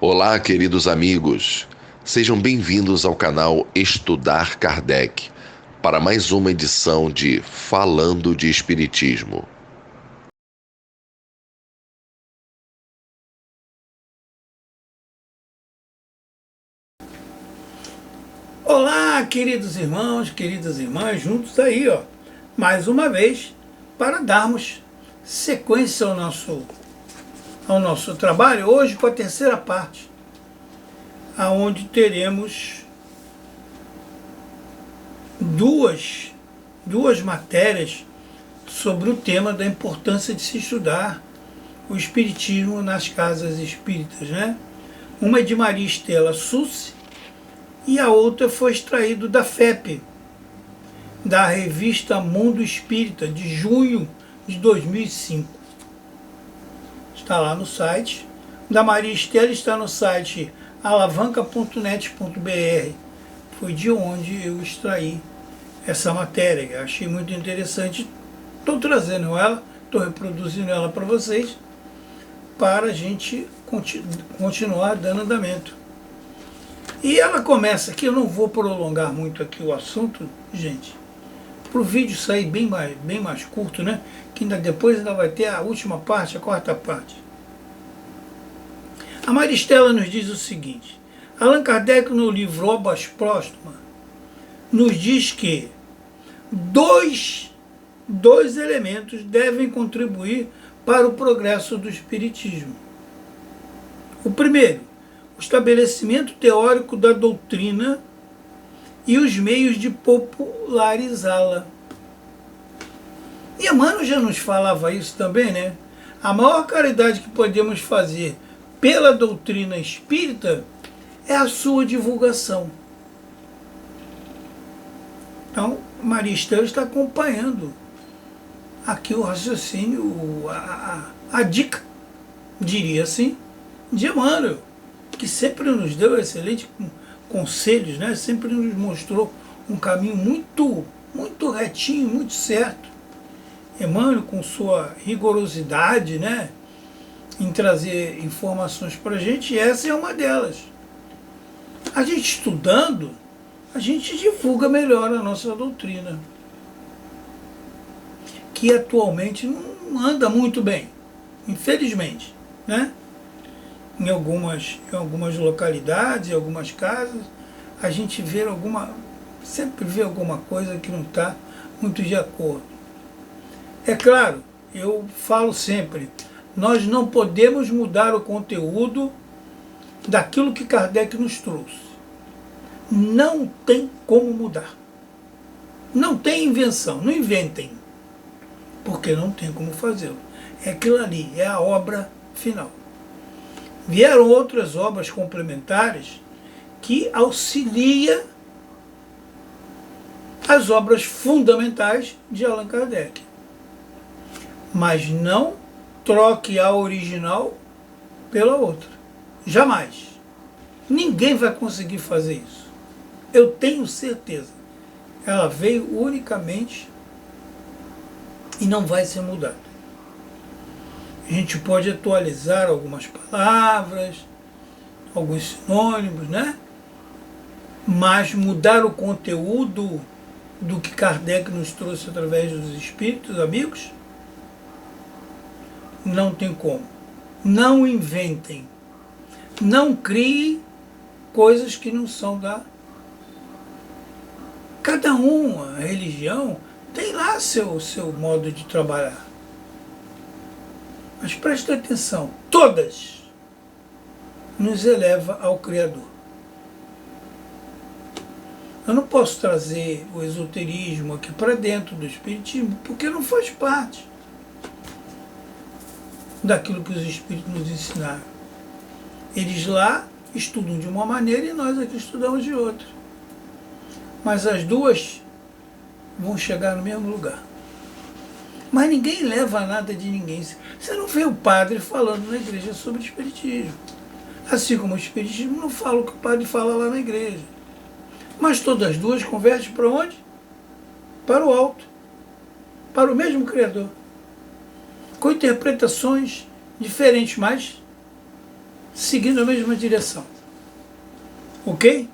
Olá, queridos amigos. Sejam bem-vindos ao canal Estudar Kardec para mais uma edição de Falando de Espiritismo. Olá, queridos irmãos, queridas irmãs, juntos aí, mais uma vez, para darmos sequência ao nosso trabalho, hoje com a terceira parte, aonde teremos duas matérias sobre o tema da importância de se estudar o Espiritismo nas casas espíritas, né? Uma é de Maria Estela Sussi e a outra foi extraído da FEP, da revista Mundo Espírita, de junho de 2005. Está lá no site. Da Maria Estela está no site alavanca.net.br. Foi de onde eu extraí essa matéria. Achei muito interessante. Estou trazendo ela, estou reproduzindo ela para vocês, para a gente continuar dando andamento. E ela começa aqui, eu não vou prolongar muito aqui o assunto, gente, para o vídeo sair bem mais curto, né? Que depois ainda vai ter a última parte, a quarta parte. A Maristela nos diz o seguinte: Allan Kardec, no livro Obras Póstumas, nos diz que dois elementos devem contribuir para o progresso do Espiritismo. O primeiro, o estabelecimento teórico da doutrina e os meios de popularizá-la. E Emmanuel já nos falava isso também, né? A maior caridade que podemos fazer pela doutrina espírita é a sua divulgação. Então, Maria Estela está acompanhando aqui o raciocínio, a dica, diria assim, de Emmanuel, que sempre nos deu excelentes conselhos, né? Sempre nos mostrou um caminho muito retinho, muito certo. Emmanuel, com sua rigorosidade, né, em trazer informações para a gente, essa é uma delas. A gente estudando, a gente divulga melhor a nossa doutrina, que atualmente não anda muito bem, infelizmente, né? Em algumas localidades, em algumas casas, a gente sempre vê alguma coisa que não está muito de acordo. É claro, eu falo sempre, nós não podemos mudar o conteúdo daquilo que Kardec nos trouxe. Não tem como mudar. Não tem invenção, não inventem, porque não tem como fazê-lo. É aquilo ali, é a obra final. Vieram outras obras complementares que auxiliam as obras fundamentais de Allan Kardec. Mas não troque a original pela outra. Jamais. Ninguém vai conseguir fazer isso. Eu tenho certeza. Ela veio unicamente e não vai ser mudada. A gente pode atualizar algumas palavras, alguns sinônimos, né? Mas mudar o conteúdo do que Kardec nos trouxe através dos espíritos amigos, não tem como. Não inventem. Não criem coisas que não são da... Cada uma religião tem lá seu modo de trabalhar. Mas preste atenção, todas nos eleva ao Criador. Eu não posso trazer o esoterismo aqui para dentro do Espiritismo, porque não faz parte daquilo que os Espíritos nos ensinaram. Eles lá estudam de uma maneira e nós aqui estudamos de outra. Mas as duas vão chegar no mesmo lugar. Mas ninguém leva nada de ninguém. Você não vê o padre falando na igreja sobre espiritismo. Assim como o espiritismo não fala o que o padre fala lá na igreja. Mas todas as duas convergem para onde? Para o alto. Para o mesmo Criador. Com interpretações diferentes, mas seguindo a mesma direção. Ok?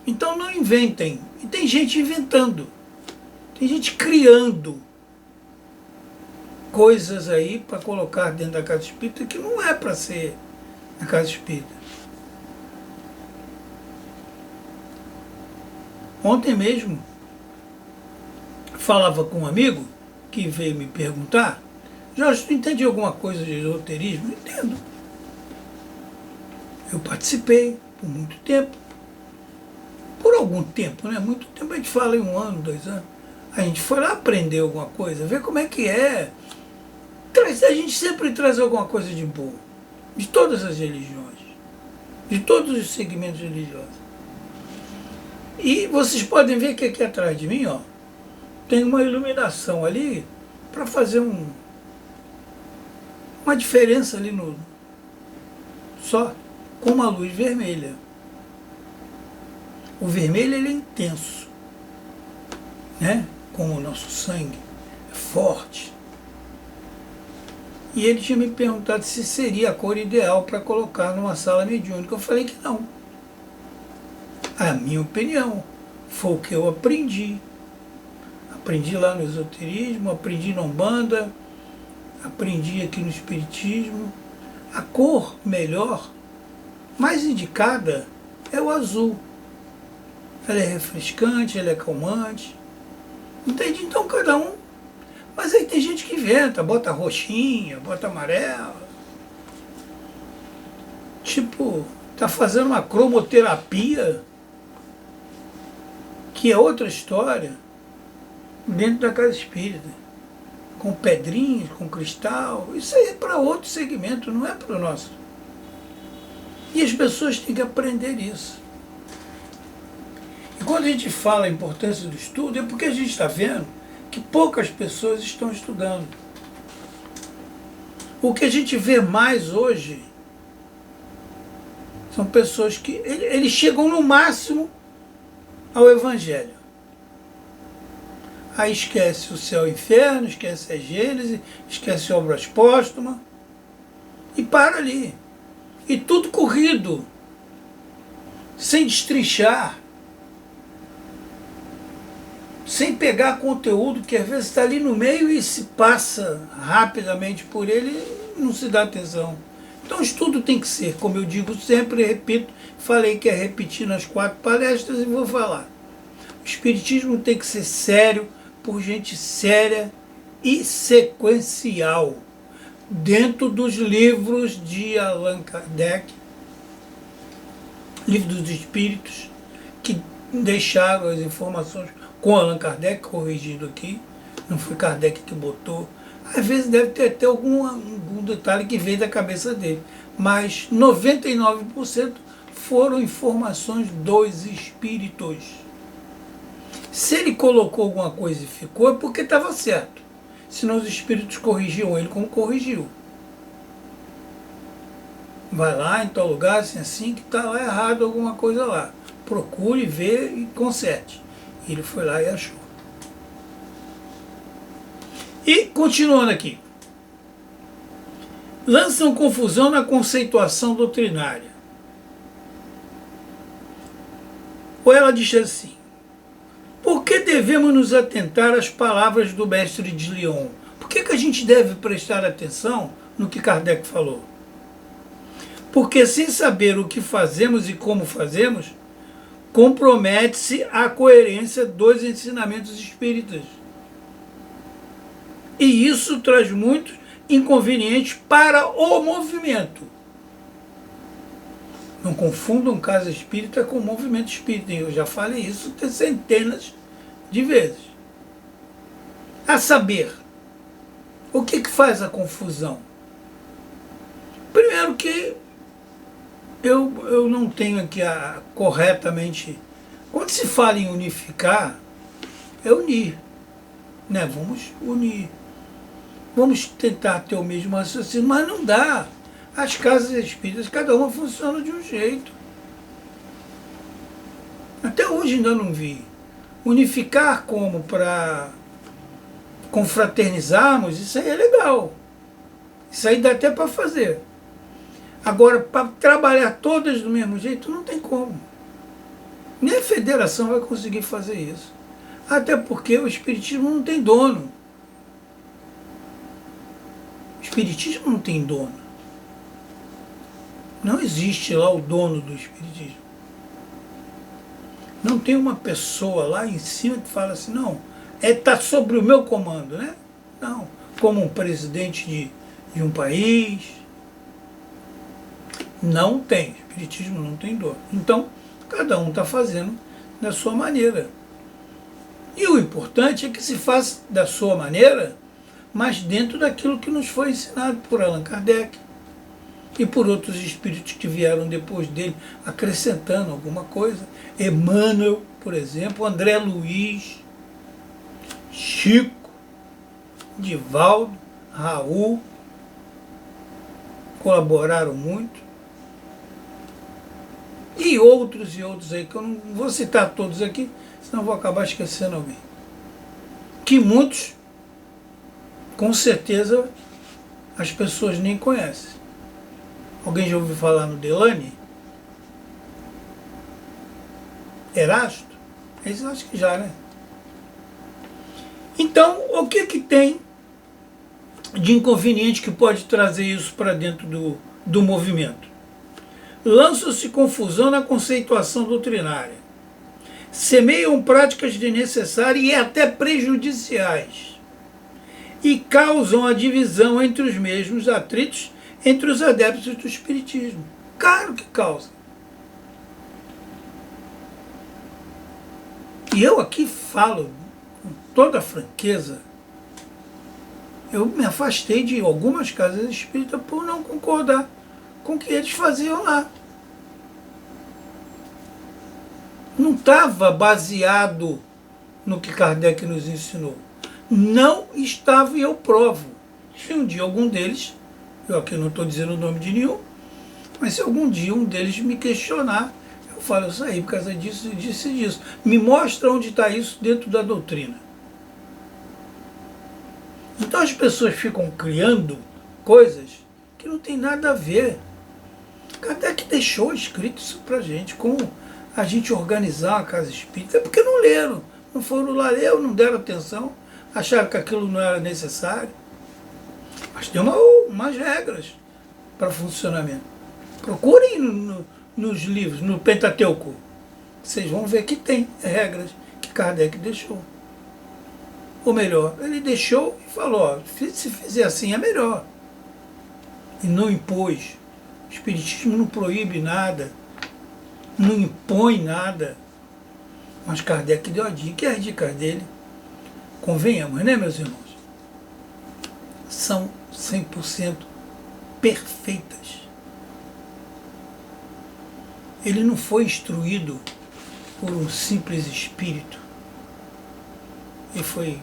Então não inventem. E tem gente inventando. Tem gente criando coisas aí para colocar dentro da casa espírita que não é para ser na casa espírita. Ontem mesmo, falava com um amigo que veio me perguntar: Jorge, tu entende alguma coisa de esoterismo? Entendo. Eu participei por muito tempo. Por algum tempo, né? Muito tempo, a gente fala em 1 ano, 2 anos. A gente foi lá aprender alguma coisa, ver como é que é. A gente sempre traz alguma coisa de boa. De todas as religiões. De todos os segmentos religiosos. E vocês podem ver que aqui atrás de mim, ó, tem uma iluminação ali para fazer uma diferença ali no só com uma luz vermelha. O vermelho ele é intenso, né? Como o nosso sangue é forte. E ele tinha me perguntado se seria a cor ideal para colocar numa sala mediúnica. Eu falei que não. A minha opinião foi o que eu aprendi. Aprendi lá no esoterismo, aprendi na Umbanda, aprendi aqui no Espiritismo. A cor melhor, mais indicada, é o azul. Ela é refrescante, ela é calmante. Entende? Então cada um. Mas aí tem gente que inventa, bota roxinha, bota amarela. Tipo, tá fazendo uma cromoterapia, que é outra história, dentro da casa espírita. Com pedrinhas, com cristal. Isso aí é para outro segmento, não é para o nosso. E as pessoas têm que aprender isso. E quando a gente fala a importância do estudo, é porque a gente está vendo que poucas pessoas estão estudando. O que a gente vê mais hoje são pessoas que eles chegam no máximo ao Evangelho. Aí esquece o céu e o inferno, esquece a Gênese, esquece obras póstumas e para ali. E tudo corrido, sem destrinchar, sem pegar conteúdo que às vezes está ali no meio e se passa rapidamente por ele e não se dá atenção. Então o estudo tem que ser, como eu digo sempre, repito, falei que ia repetir nas 4 palestras e vou falar. O Espiritismo tem que ser sério, por gente séria e sequencial, dentro dos livros de Allan Kardec, livro dos Espíritos, que deixaram as informações com Allan Kardec, corrigido aqui, não foi Kardec que botou. Às vezes deve ter até algum detalhe que veio da cabeça dele, mas 99% foram informações dos Espíritos. Se ele colocou alguma coisa e ficou, é porque estava certo. Senão os Espíritos corrigiam ele como corrigiu. Vai lá em tal lugar, assim que está lá errado alguma coisa lá. Procure, vê e conserte. Ele foi lá e achou. E, continuando aqui. Lançam confusão na conceituação doutrinária. Ou ela diz assim: por que devemos nos atentar às palavras do mestre de Lyon? Por que a gente deve prestar atenção no que Kardec falou? Porque sem saber o que fazemos e como fazemos, compromete-se a coerência dos ensinamentos espíritas. E isso traz muitos inconvenientes para o movimento. Não confundam casa espírita com movimento espírita. Eu já falei isso centenas de vezes. A saber, o que faz a confusão? Primeiro que eu não tenho aqui corretamente... Quando se fala em unificar, é unir. Né? Vamos unir. Vamos tentar ter o mesmo raciocínio, mas não dá. As casas espíritas, cada uma funciona de um jeito. Até hoje ainda não vi. Unificar como para confraternizarmos, isso aí é legal. Isso aí dá até para fazer. Agora, para trabalhar todas do mesmo jeito, não tem como. Nem a federação vai conseguir fazer isso. Até porque o espiritismo não tem dono. O espiritismo não tem dono. Não existe lá o dono do espiritismo. Não tem uma pessoa lá em cima que fala assim, não, está sobre o meu comando, né? Não, como um presidente de um país. Não tem. O espiritismo não tem dono. Então, cada um está fazendo da sua maneira. E o importante é que se faça da sua maneira, mas dentro daquilo que nos foi ensinado por Allan Kardec e por outros espíritos que vieram depois dele, acrescentando alguma coisa. Emmanuel, por exemplo, André Luiz, Chico, Divaldo, Raul, colaboraram muito. E outros aí, que eu não vou citar todos aqui, senão vou acabar esquecendo alguém. Que muitos, com certeza, as pessoas nem conhecem. Alguém já ouviu falar no Delane? Erasto? Esse eu acho que já, né? Então, o que tem de inconveniente que pode trazer isso para dentro do movimento? Lança-se confusão na conceituação doutrinária. Semeiam práticas desnecessárias e até prejudiciais. E causam a divisão entre os mesmos, atritos entre os adeptos do espiritismo. Claro que causa. E eu aqui falo com toda franqueza, eu me afastei de algumas casas espíritas por não concordar com o que eles faziam lá. Não estava baseado no que Kardec nos ensinou. Não estava, e eu provo. Se um dia algum deles, eu aqui não estou dizendo o nome de nenhum, mas se algum dia um deles me questionar, eu falo, eu saí por causa disso, disso e disso. Me mostra onde está isso dentro da doutrina. Então as pessoas ficam criando coisas que não tem nada a ver. Kardec deixou escrito isso pra gente, como a gente organizar uma casa espírita. É porque não leram, não foram lá ler, não deram atenção, acharam que aquilo não era necessário. Mas tem umas regras para funcionamento. Procurem nos livros, no Pentateuco. Vocês vão ver que tem regras que Kardec deixou. Ou melhor, ele deixou e falou, ó, se fizer assim é melhor. E não impôs. O espiritismo não proíbe nada, não impõe nada. Mas Kardec deu a dica, e as dicas dele, convenhamos, né, meus irmãos? São 100% perfeitas. Ele não foi instruído por um simples espírito. Ele foi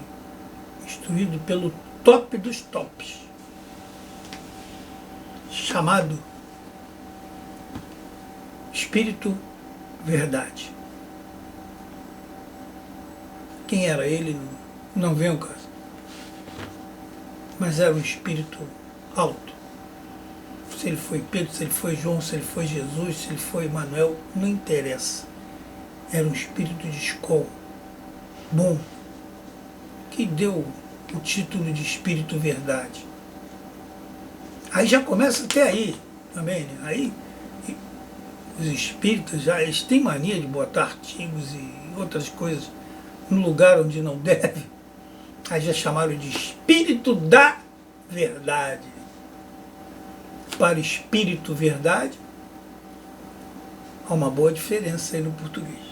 instruído pelo top dos tops, chamado Espírito Verdade. Quem era ele não vem ao caso. Mas era um espírito alto. Se ele foi Pedro, se ele foi João, se ele foi Jesus, se ele foi Emmanuel, não interessa. Era um espírito de escola, bom, que deu o título de Espírito Verdade. Aí já começa até aí também, né? Aí os espíritas já eles têm mania de botar artigos e outras coisas no lugar onde não deve. Aí já chamaram de Espírito da Verdade. Para Espírito Verdade, há uma boa diferença aí no português.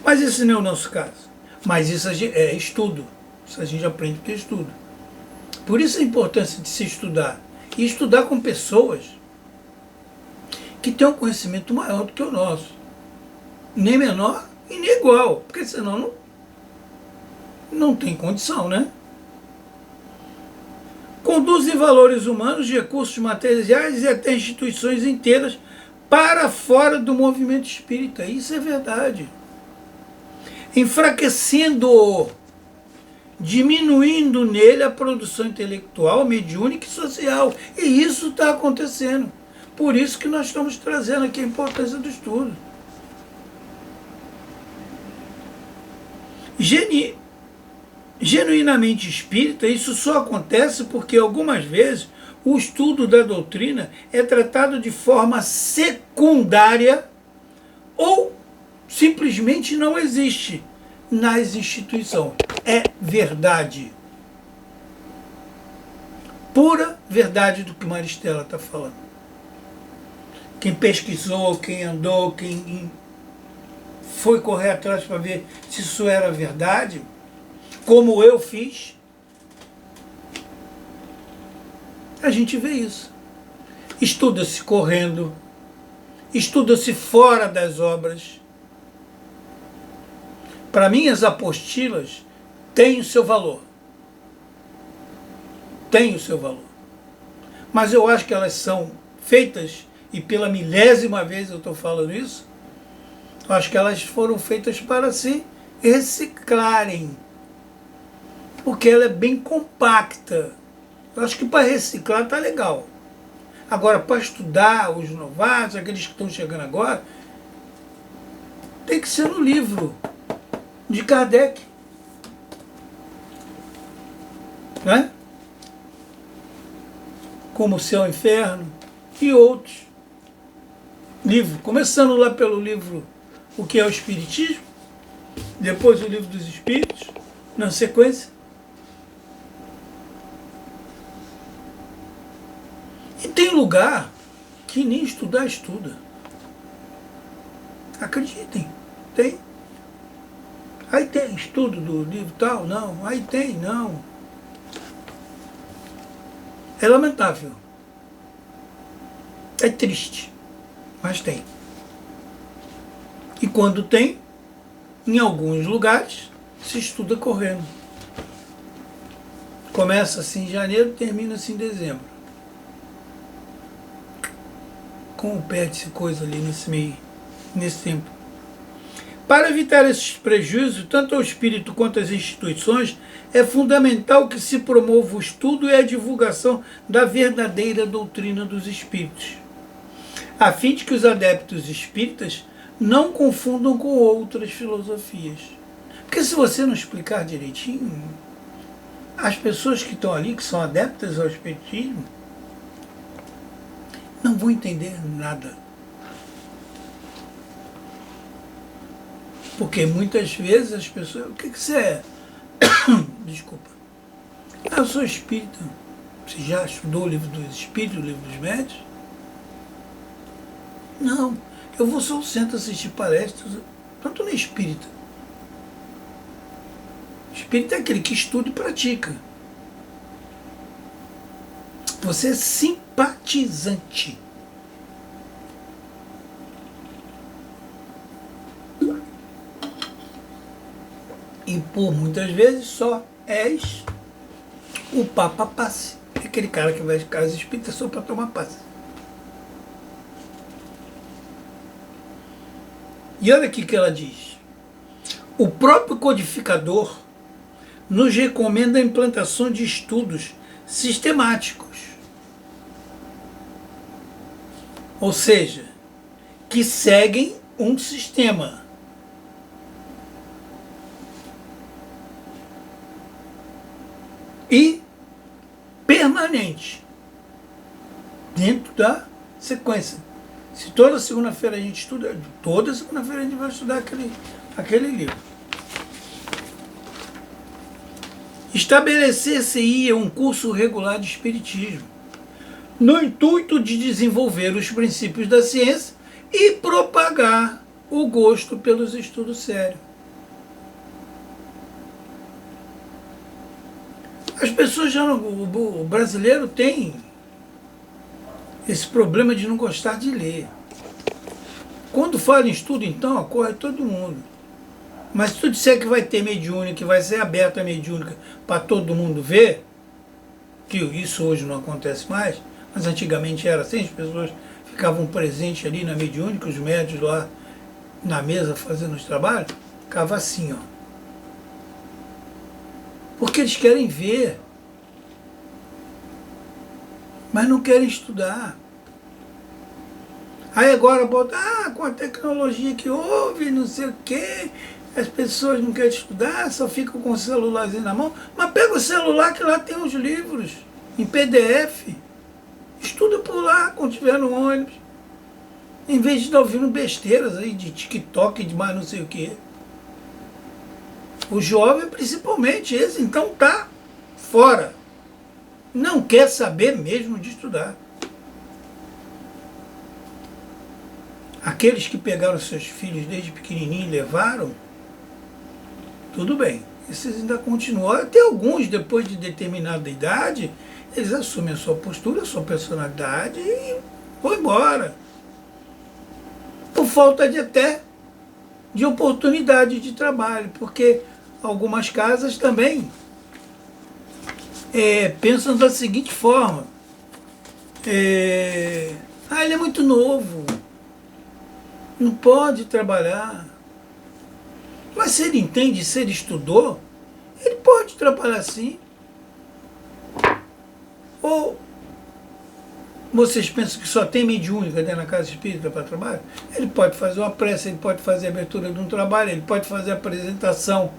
Mas esse não é o nosso caso. Mas isso é estudo. Isso a gente aprende porque é estudo. Por isso a importância de se estudar. E estudar com pessoas que têm um conhecimento maior do que o nosso. Nem menor e nem igual. Porque senão não tem condição, né? Conduzem valores humanos, recursos materiais e até instituições inteiras para fora do movimento espírita. Isso é verdade. Enfraquecendo-o, diminuindo nele a produção intelectual, mediúnica e social. E isso está acontecendo. Por isso que nós estamos trazendo aqui a importância do estudo. Genuinamente espírita, isso só acontece porque algumas vezes o estudo da doutrina é tratado de forma secundária ou simplesmente não existe nas instituições. É verdade. Pura verdade do que Maristela está falando. Quem pesquisou, quem andou, quem foi correr atrás para ver se isso era verdade, como eu fiz, a gente vê isso. Estuda-se correndo, estuda-se fora das obras. Para mim, as apostilas têm o seu valor. Têm o seu valor. Mas eu acho que elas são feitas, e pela milésima vez eu estou falando isso, eu acho que elas foram feitas para se reciclarem. Porque ela é bem compacta. Eu acho que para reciclar está legal. Agora, para estudar os novatos, aqueles que estão chegando agora, tem que ser no livro de Kardec. Né? Como o Céu e o Inferno e outros livros. Começando lá pelo livro O que é o Espiritismo, depois o Livro dos Espíritos, na sequência. E tem lugar que nem estudar estuda. Acreditem, tem. Aí tem estudo do livro tal, não. Aí tem, não. É lamentável. É triste, mas tem. E quando tem, em alguns lugares, se estuda correndo. Começa assim em janeiro, termina assim em dezembro. Como perde-se coisa ali nesse meio, nesse tempo. Para evitar esses prejuízos, tanto ao espírito quanto às instituições, é fundamental que se promova o estudo e a divulgação da verdadeira doutrina dos espíritos, a fim de que os adeptos espíritas não confundam com outras filosofias. Porque se você não explicar direitinho, as pessoas que estão ali, que são adeptas ao espiritismo, não vão entender nada. Porque muitas vezes as pessoas... O que você é? Desculpa. Eu sou espírita. Você já estudou o livro dos espíritos, o livro dos médios? Não. Eu vou só ao centro assistir palestras. Tanto não é espírita. Espírita é aquele que estuda e pratica. Você é simpatizante. E por muitas vezes só és o Papa Passe. Aquele cara que vai de casa espírita só para tomar passe. E olha aqui que ela diz. O próprio codificador nos recomenda a implantação de estudos sistemáticos. Ou seja, que seguem um sistema. E permanente, dentro da sequência. Se toda segunda-feira a gente estuda, toda segunda-feira a gente vai estudar aquele livro. Estabelecer-se-ia um curso regular de espiritismo, no intuito de desenvolver os princípios da ciência e propagar o gosto pelos estudos sérios. As pessoas já não, o brasileiro tem esse problema de não gostar de ler. Quando fala em estudo, então, ocorre todo mundo. Mas se tu disser que vai ter mediúnica, que vai ser aberta a mediúnica para todo mundo ver, que isso hoje não acontece mais, mas antigamente era assim, as pessoas ficavam presentes ali na mediúnica, os médios lá na mesa fazendo os trabalhos, ficava assim, ó. Porque eles querem ver, mas não querem estudar. Aí agora bota, com a tecnologia que houve, não sei o quê, as pessoas não querem estudar, só ficam com o celularzinho na mão. Mas pega o celular que lá tem os livros, em PDF. Estuda por lá, quando estiver no ônibus. Em vez de estar ouvindo besteiras aí de TikTok, de mais não sei o quê. O jovem, principalmente esse, então tá fora. Não quer saber mesmo de estudar. Aqueles que pegaram seus filhos desde pequenininho e levaram, tudo bem. Esses ainda continuam. Até alguns, depois de determinada idade, eles assumem a sua postura, a sua personalidade e vão embora. Por falta de oportunidade de trabalho, porque algumas casas também pensam da seguinte forma: ele é muito novo, não pode trabalhar. Mas se ele entende, se ele estudou, ele pode trabalhar sim. Ou vocês pensam que só tem mediúnica dentro da casa espírita para trabalho? Ele pode fazer uma prece, ele pode fazer a abertura de um trabalho, ele pode fazer a apresentação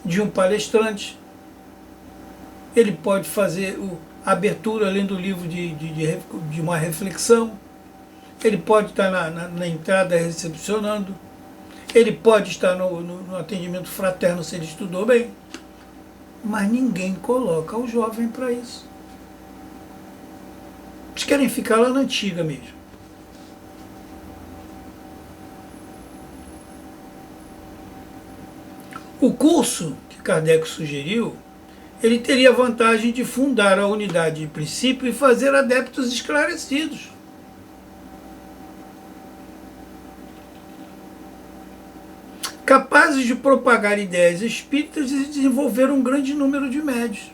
de um palestrante, ele pode fazer a abertura além do livro de uma reflexão, ele pode estar na entrada recepcionando, ele pode estar no atendimento fraterno se ele estudou bem, mas ninguém coloca o jovem para isso. Eles querem ficar lá na antiga mesmo. O curso que Kardec sugeriu, ele teria a vantagem de fundar a unidade de princípio e fazer adeptos esclarecidos. Capazes de propagar ideias espíritas e desenvolver um grande número de médios.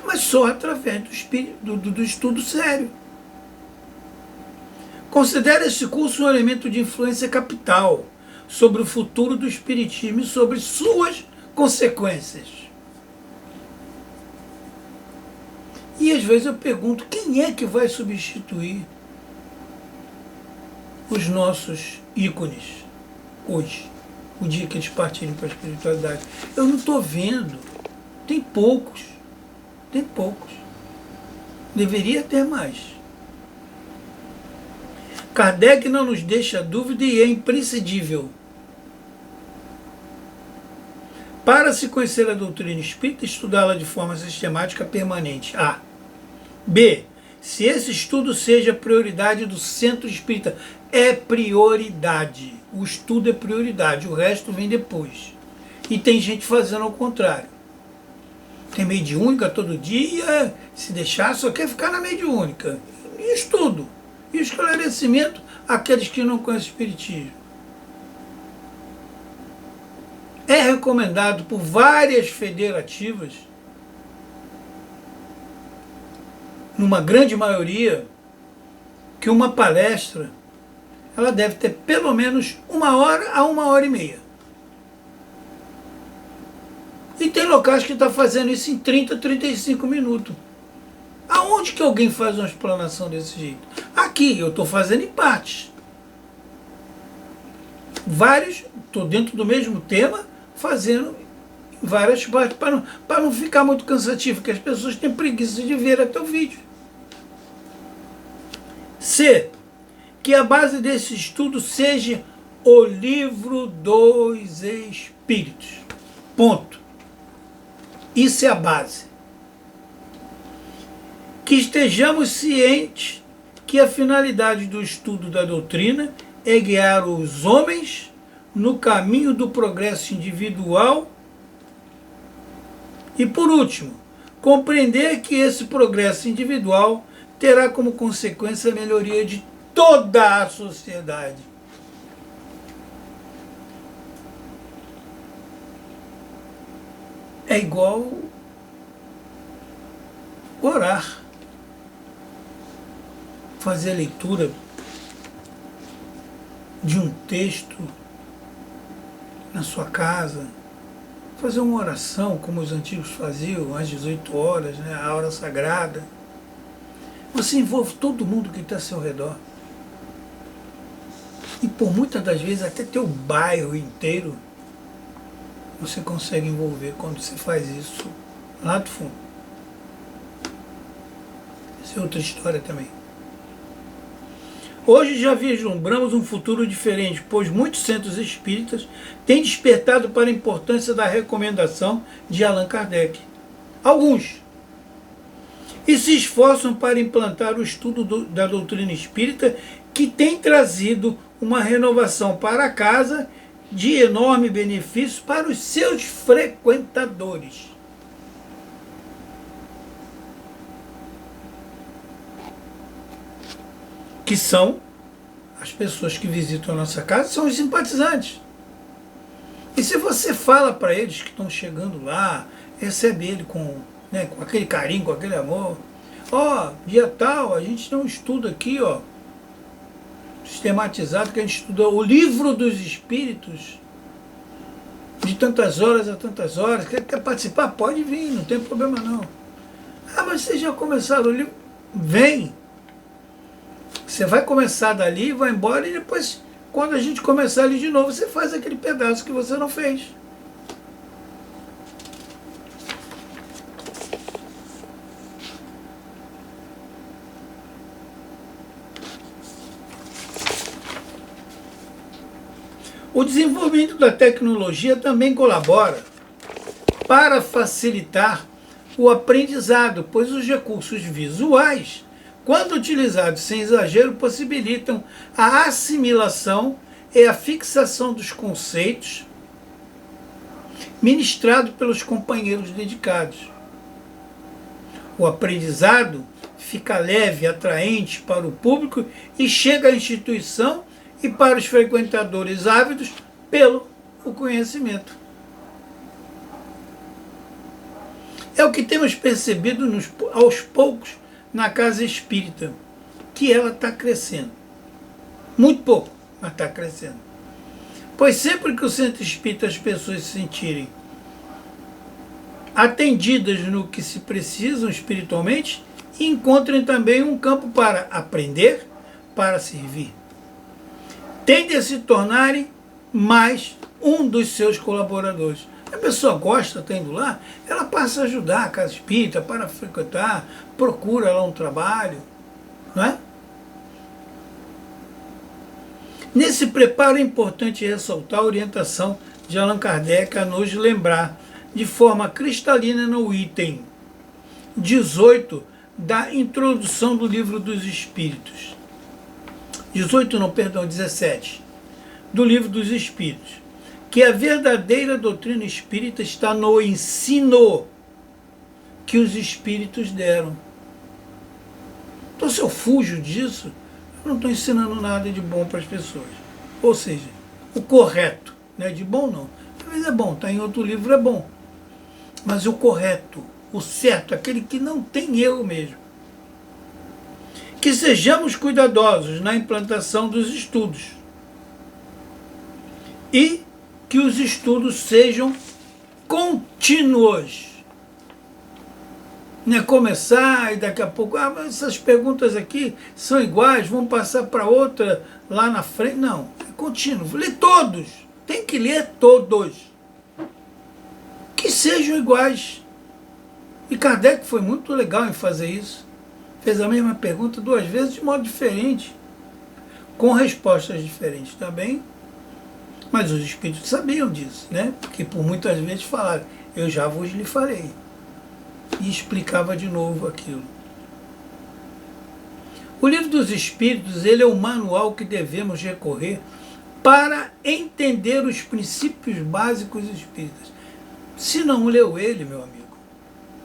Mas só através do estudo sério. Considere esse curso um elemento de influência capital sobre o futuro do espiritismo e sobre suas consequências. E às vezes eu pergunto, quem é que vai substituir os nossos ícones hoje, o dia que eles partirem para a espiritualidade? Eu não estou vendo. Tem poucos. Tem poucos. Deveria ter mais. Kardec não nos deixa dúvida e é imprescindível. Para se conhecer a doutrina espírita, estudá-la de forma sistemática permanente. A. B. Se esse estudo seja prioridade do centro espírita. É prioridade. O estudo é prioridade, o resto vem depois. E tem gente fazendo ao contrário. Tem mediúnica todo dia, se deixar, só quer ficar na mediúnica. E estudo. E esclarecimento àqueles que não conhecem o espiritismo. É recomendado por várias federativas, numa grande maioria, que uma palestra ela deve ter pelo menos 1 hora a 1 hora e meia. E tem locais que estão fazendo isso em 30, 35 minutos. Aonde que alguém faz uma explanação desse jeito? Aqui, eu estou fazendo em partes. Vários, estou dentro do mesmo tema, fazendo em várias partes, para não ficar muito cansativo, porque as pessoas têm preguiça de ver até o vídeo. C. Que a base desse estudo seja o Livro dos Espíritos. Ponto. Isso é a base. Que estejamos cientes que a finalidade do estudo da doutrina é guiar os homens no caminho do progresso individual e, por último, compreender que esse progresso individual terá como consequência a melhoria de toda a sociedade. É igual orar, fazer a leitura de um texto na sua casa, fazer uma oração como os antigos faziam às 18 horas, né, a hora sagrada. Você envolve todo mundo que está ao seu redor. E por muitas das vezes até teu bairro inteiro você consegue envolver quando você faz isso lá do fundo. Essa é outra história também. Hoje já vislumbramos um futuro diferente, pois muitos centros espíritas têm despertado para a importância da recomendação de Allan Kardec. Alguns. E se esforçam para implantar o estudo da doutrina espírita, que tem trazido uma renovação para a casa de enorme benefício para os seus frequentadores. Que são as pessoas que visitam a nossa casa, são os simpatizantes. E se você fala para eles que estão chegando lá, recebe ele com aquele carinho, com aquele amor, dia tal, a gente tem um estudo aqui, sistematizado, que a gente estuda o livro dos espíritos, de tantas horas a tantas horas. Quer participar? Pode vir, não tem problema não. Mas vocês já começaram o livro? Vem! Você vai começar dali, vai embora, e depois, quando a gente começar ali de novo, você faz aquele pedaço que você não fez. O desenvolvimento da tecnologia também colabora para facilitar o aprendizado, pois os recursos visuais, quando utilizados sem exagero, possibilitam a assimilação e a fixação dos conceitos ministrados pelos companheiros dedicados. O aprendizado fica leve, atraente para o público e chega à instituição e para os frequentadores ávidos pelo conhecimento. É o que temos percebido aos poucos na casa espírita, que ela está crescendo. Muito pouco, mas está crescendo. Pois sempre que o centro espírita as pessoas se sentirem atendidas no que se precisam espiritualmente, encontrem também um campo para aprender, para servir. Tendem a se tornarem mais um dos seus colaboradores. A pessoa gosta, está indo lá, ela passa a ajudar a casa espírita, para frequentar, procura lá um trabalho, não é? Nesse preparo é importante ressaltar a orientação de Allan Kardec a nos lembrar de forma cristalina no item 18 da introdução do Livro dos Espíritos. 17 do Livro dos Espíritos, que a verdadeira doutrina espírita está no ensino que os espíritos deram. Então, se eu fujo disso, eu não estou ensinando nada de bom para as pessoas. Ou seja, o correto, né? De bom não. Às vezes é bom, está em outro livro, é bom. Mas o correto, o certo, aquele que não tem erro mesmo. Que sejamos cuidadosos na implantação dos estudos. E que os estudos sejam contínuos. Não é começar e daqui a pouco, mas essas perguntas aqui são iguais, vamos passar para outra lá na frente. Não, é contínuo. Lê todos. Tem que ler todos. Que sejam iguais. E Kardec foi muito legal em fazer isso. Fez a mesma pergunta 2 vezes de modo diferente, com respostas diferentes também. Mas os espíritos sabiam disso, né? Porque por muitas vezes falaram, eu já vos lhe falei. E explicava de novo aquilo. O Livro dos Espíritos, ele é o manual que devemos recorrer para entender os princípios básicos espíritas. Se não leu ele, meu amigo,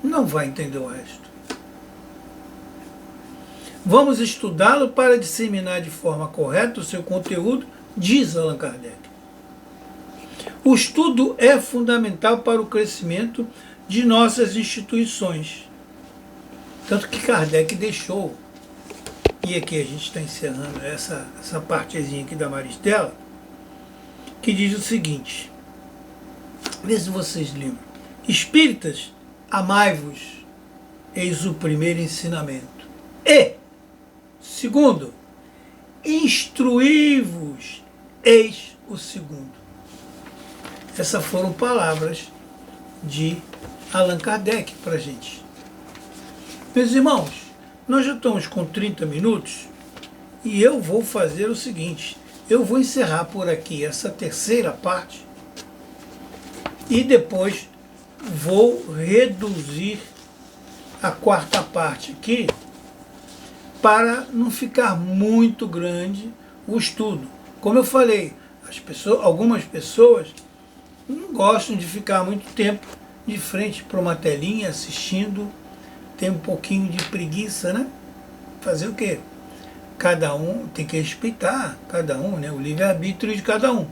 não vai entender o resto. Vamos estudá-lo para disseminar de forma correta o seu conteúdo, diz Allan Kardec. O estudo é fundamental para o crescimento de nossas instituições. Tanto que Kardec deixou, e aqui a gente está encerrando essa partezinha aqui da Maristela, que diz o seguinte, vê se vocês lembram. Espíritas, amai-vos, eis o primeiro ensinamento. E, segundo, instruí-vos, eis o segundo. Essas foram palavras de Allan Kardec para a gente. Meus irmãos, nós já estamos com 30 minutos e eu vou fazer o seguinte, eu vou encerrar por aqui essa terceira parte e depois vou reduzir a quarta parte aqui para não ficar muito grande o estudo. Como eu falei, algumas pessoas não gostam de ficar muito tempo de frente para uma telinha assistindo, tem um pouquinho de preguiça, né? Fazer o quê? Cada um tem que respeitar, cada um, né? O livre-arbítrio de cada um.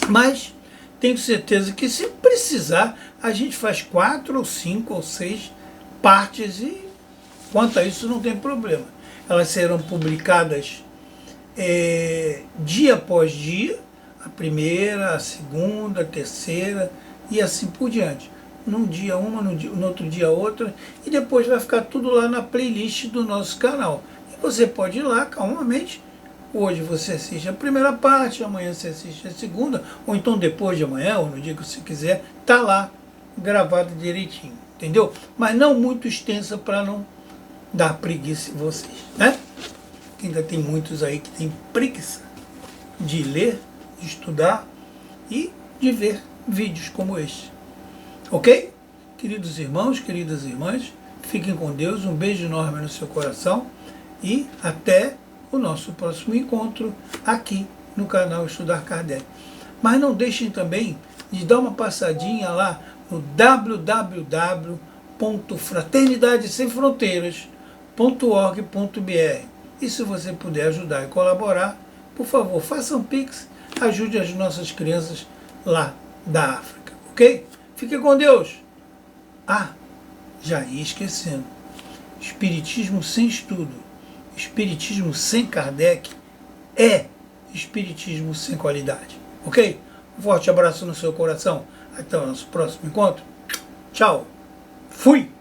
Mas tenho certeza que se precisar, a gente faz 4 ou 5 ou 6 partes e quanto a isso não tem problema. Elas serão publicadas dia após dia, a primeira, a segunda, a terceira e assim por diante. Num dia uma, no outro dia outra, e depois vai ficar tudo lá na playlist do nosso canal. E você pode ir lá calmamente. Hoje você assiste a primeira parte, amanhã você assiste a segunda, ou então depois de amanhã, ou no dia que você quiser, tá lá gravado direitinho, entendeu? Mas não muito extensa para não dar preguiça em vocês, né? Ainda tem muitos aí que tem preguiça de ler, de estudar e de ver vídeos como este. Ok? Queridos irmãos, queridas irmãs, fiquem com Deus, um beijo enorme no seu coração e até o nosso próximo encontro aqui no canal Estudar Kardec. Mas não deixem também de dar uma passadinha lá no www.fraternidadesemfronteiras.org.br. E se você puder ajudar e colaborar, por favor, faça um Pix, ajude as nossas crianças lá da África, ok? Fique com Deus! Ah, já ia esquecendo. Espiritismo sem estudo, espiritismo sem Kardec é espiritismo sem qualidade, ok? Um forte abraço no seu coração. Até o nosso próximo encontro. Tchau. Fui!